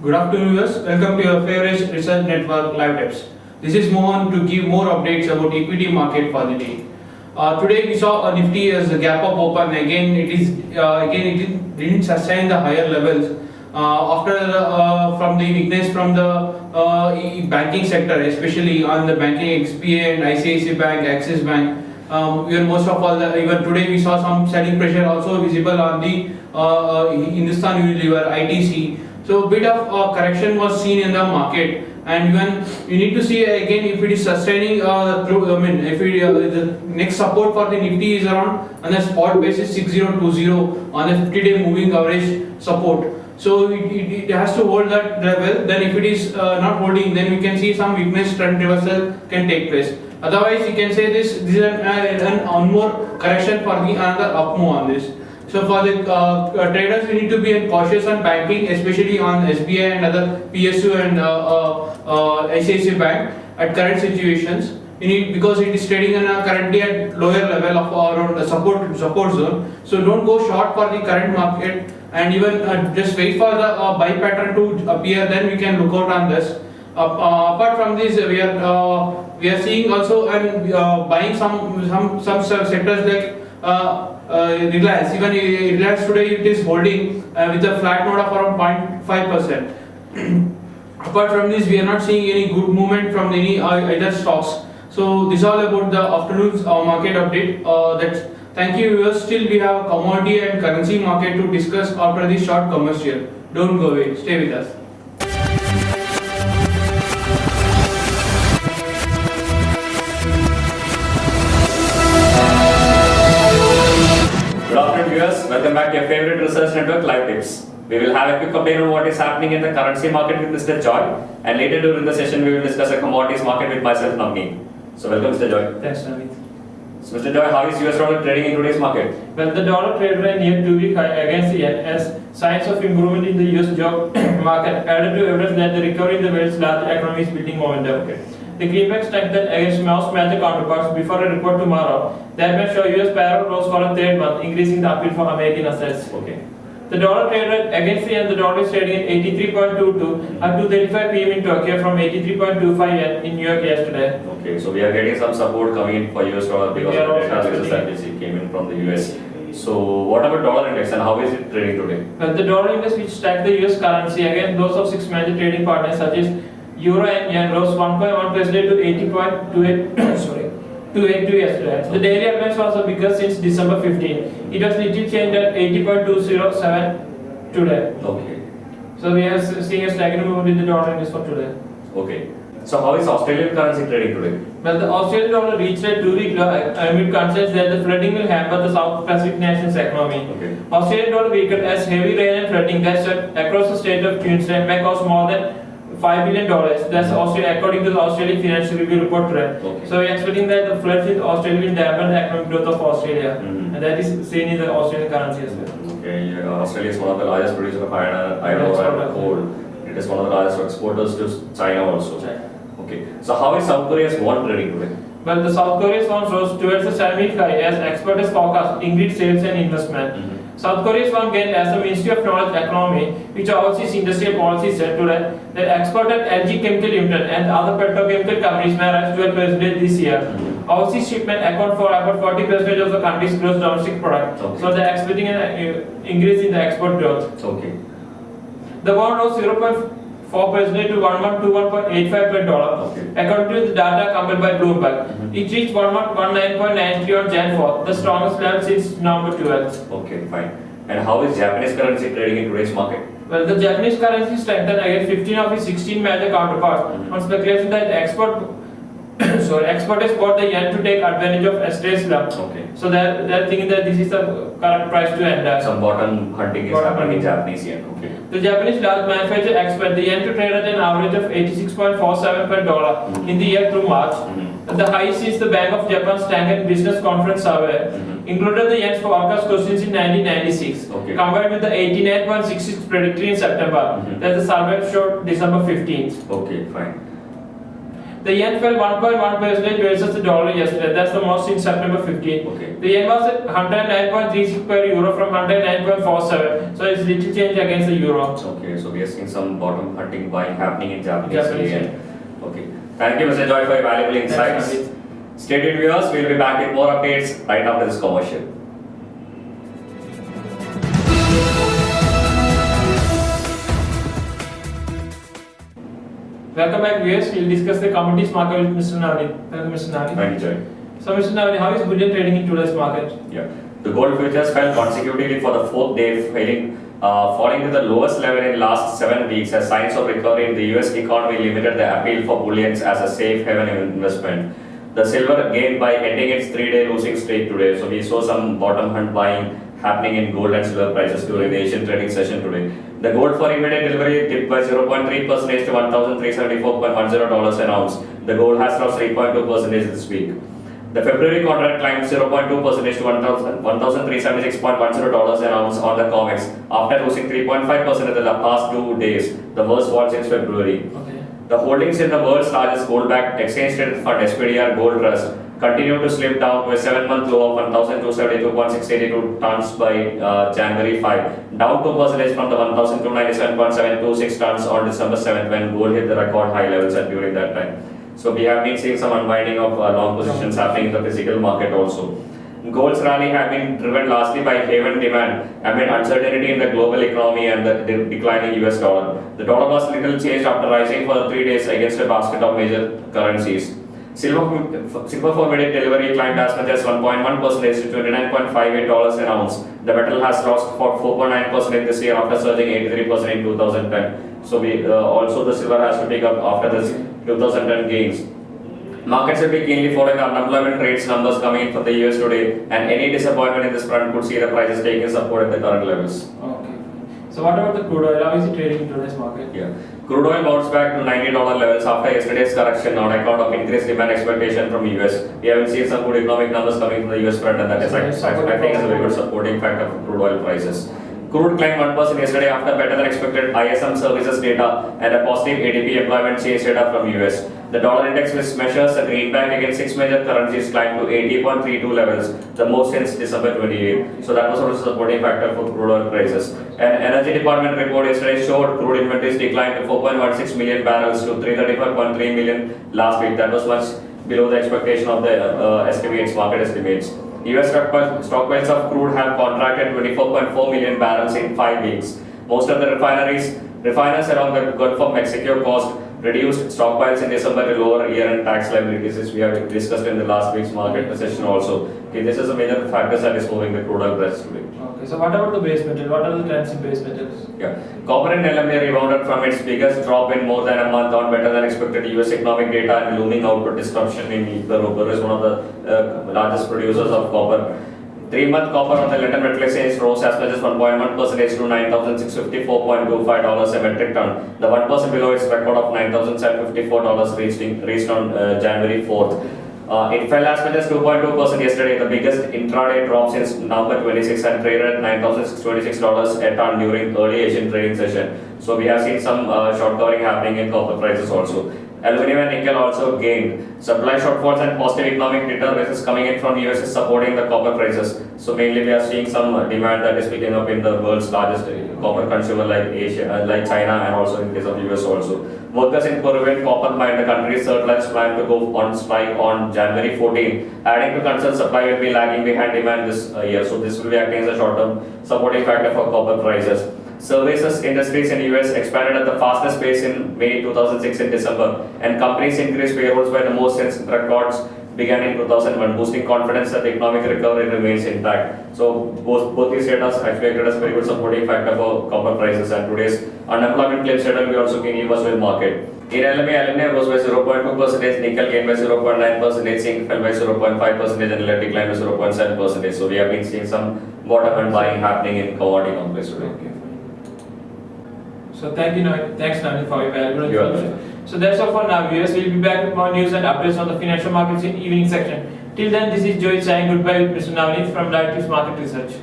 Good afternoon, viewers. Welcome to your favorite research network, Live Tips. This is Mohan to give more updates about equity market for the day. Today we saw a Nifty as a gap up open. Again, it didn't sustain the higher levels from the weakness from the banking sector, especially on the banking XBA and ICICI Bank, Axis Bank. Even most of all, even today we saw some selling pressure also visible on the Hindustan Unilever, ITC. So a bit of correction was seen in the market, and even you need to see again if it is sustaining. If the next support for the Nifty is around on a spot basis 6020 on a 50-day moving average support. So it has to hold that level. Then if it is not holding, then we can see some weakness trend reversal can take place. Otherwise, you can say this is an onward correction for the another up move on this. So for the traders, we need to be cautious on banking, especially on SBI and other PSU and ICICI Bank at current situations. Because it is trading currently at lower level of around the support zone. So don't go short for the current market, and even just wait for the buy pattern to appear. Then we can look out on this. Apart from this, we are seeing also and buying some sectors like Reliance. Even Reliance today it is holding with a flat note of around 0.5%. Apart from this, we are not seeing any good movement from any either stocks. So this is all about the afternoon's market update. Thank you, viewers. Still we have commodity and currency market to discuss after this short commercial. Don't go away. Stay with us. Good afternoon, viewers. Welcome back to your favorite research network, Live Tips. We will have a quick update on what is happening in the currency market with Mr. Joy, and later during the session we will discuss a commodities market with myself, Navneet. So welcome, Mr. Joy. Thanks, Navneet. So Mr. Joy, how is US dollar trading in today's market? Well, the dollar traded a near 2-week high against the yen as signs of improvement in the US job market added to evidence that the recovery in the world's large economy is building momentum. The greenback strengthened against most major counterparts before a report tomorrow that may show US payroll rose for a third month, increasing the appeal for American assets. The dollar traded against the yen. The dollar is trading at 83.22 at 2:35 p.m. in Tokyo from 83.25 yen in New York yesterday. Okay, so we are getting some support coming in for US dollar because of the data which that came in from the US. So what about dollar index and how is it trading today? Well, the dollar index, which tracked the US currency against those of 6 major trading partners such as Euro and yen, rose 1.1% to 80.282 yesterday. The daily advance was the biggest since December 15. It was little changed at 80.207 today. Okay. So we are seeing a stagnant movement in the dollar index for today. Okay. So how is Australian currency trading today? Well, the Australian dollar reached a 2-week low amid concerns that the flooding will hamper the South Pacific nation's economy. Australian dollar weakened as heavy rain and flooding that swept across the state of Queensland may cost more than $5 billion. That's Australia, according to the Australian Financial Review report today. So we are expecting that the floods in Australia will dampen the economic growth of Australia, and that is seen in the Australian currency as well. Okay, Australia is one of the largest producers of iron ore and coal. It is one of the largest exporters to China also. Okay, so how is South Korea's won trading today? Well, the South Korea's won rose towards the 7-week high as experts forecast increased sales and investment. South Korea's won gained as the Ministry of Knowledge Economy, which oversees industrial policy, said today that exported LG Chemical Limited and other petrochemical companies may rise 12% this year. Overseas shipment account for about 40% of the country's gross domestic product. So they are expecting an increase in the export growth. The won rose 0.4% to 1121.85 per dollar. According to the data compiled by Bloomberg, it reached 1119.93 on Jan 4, the strongest level since November 12th. Okay, fine. And how is Japanese currency trading in today's market? Well, the Japanese currency strengthened against 15 of its 16 major counterparts on speculation that exporters bought the yen to take advantage of yesterday's slump. So they're thinking that this is the correct price to enter. Some bottom hunting is happening in Japanese yen. The Japanese large manufacturer expect the yen to trade at an average of 86.47 per dollar in the year through March. The high since the Bank of Japan's Tangen Business Conference survey included the yen's forecast questions in 1996, compared with the 89.66 predicted in September that the survey showed December 15th. Okay, fine. The yen fell 1.1% versus the dollar yesterday. That's the most since September 15. Okay. The yen was at 109.36 per euro from 109.47. So it's little change against the euro. Okay, so we are seeing some bottom hunting buying happening in Japanese Japanese yen. Okay. Thank you, Mr. Joy, for your valuable insights. Thanks, Stay tuned, viewers. We'll be back with more updates right after this commercial. Welcome back, viewers. We'll discuss the commodities market with Mr. Navneet. Welcome, Mr. Navneet. Thank you, Joy. So, Mr. Navneet, how is bullion trading in today's market? Yeah. The gold futures fell consecutively for the fourth day, falling to the lowest level in last 7 weeks as signs of recovery in the US economy limited the appeal for bullions as a safe haven investment. The silver gained by ending its 3-day losing streak today. So we saw some bottom hunt buying happening in gold and silver prices during the Asian trading session today. The gold for immediate delivery dipped by 0.3% to $1,374.10 an ounce. The gold has lost 3.2% this week. The February contract climbed 0.2% to $1,376.10 an ounce on the COMEX after losing 3.5% in the past 2 days, the worst fall since February. Okay. The holdings in the world's largest gold-backed exchange-traded fund, SPDR Gold Trust, continued to slip down to a 7-month low of 1,272.682 tons by January 5, down 2% from the 1,297.726 tons on December 7 when gold hit the record high levels at during that time. So we have been seeing some unwinding of long positions happening in the physical market also. Gold's rally have been driven largely by haven demand amid uncertainty in the global economy and the declining US dollar. The dollar was little changed after rising for 3 days against a basket of major currencies. Silver for immediate delivery climbed as much as 1.1% to $29.58 an ounce. The metal has lost 4.9% this year after surging 83% in 2010. So also the silver has to pick up after this 2010 gains. Markets will be keenly following the unemployment rates numbers coming in from the US today, and any disappointment in this front could see the prices taking support at the current levels. Okay. So what about the crude oil? How is it trading in today's market? Yeah. Crude oil bounced back to $90 levels after yesterday's correction on account of increased demand expectation from US. We haven't seen some good economic numbers coming from the US front, and that is I think is a very good supporting factor for crude oil prices. Crude climbed 1% yesterday after better than expected ISM services data and a positive ADP employment change data from US. The dollar index, which measures the greenback against 6 major currencies, climbed to 80.32 levels, the most since December 28. So that was also a supporting factor for crude oil prices. An energy department report yesterday showed crude inventories declined to 4.16 million barrels to 335.3 million last week. That was much below the expectation of the market estimates. US stockpiles of crude have contracted 24.4 million barrels in 5 weeks. Most of the refiners around the Gulf of Mexico caused reduced stockpiles in December to lower year-end tax liabilities, as we have discussed in the last week's market session also. Okay, this is a major factor that is moving the crude oil price today. Okay, so what about the base metal? What are the trends in base metals? Yeah, copper and LME rebounded from its biggest drop in more than a month on better than expected US economic data and looming output disruption in Peru. Peru is one of the largest producers of copper. 3-month copper on the London Metal Exchange rose as much as 1.1% to $9,654.25 a metric ton. The 1% below its record of $9,754 reached on January 4th. It fell as much as 2.2% yesterday, the biggest intraday drop since November 26 and traded at $9,626 a ton during early Asian trading session. So we have seen some short covering happening in copper prices also. Aluminum and nickel also gained. Supply shortfalls and positive economic data coming in from US is supporting the copper prices. So mainly we are seeing some demand that is picking up in the world's largest copper consumer like Asia, like China, and also in case of US also. Workers in Peruvian copper mine, the country's third largest mine, to go on strike on January 14, adding to concern supply will be lagging behind demand this year. So this will be acting as a short-term supporting factor for copper prices. Services industries in US expanded at the fastest pace in May 2006 and December, and companies increased payrolls by the most since records began in 2001, boosting confidence that the economic recovery remains intact. So both these data actually acted as a very good supporting factor for copper prices, and today's unemployment claims data will be also keenly watched with market. In LME, aluminum rose by 0.2%, nickel gained by 0.9%, zinc fell by 0.5%, and lead declined by 0.7%. So we have been seeing some bottom end buying happening in commodity complex today. Okay. So thanks Navneet for your valuable information. So that's all for now, viewers. We'll be back with more news and updates on the financial markets in evening section. Till then, this is Joy saying goodbye with Mr. Navneet from Live Tips Market Research.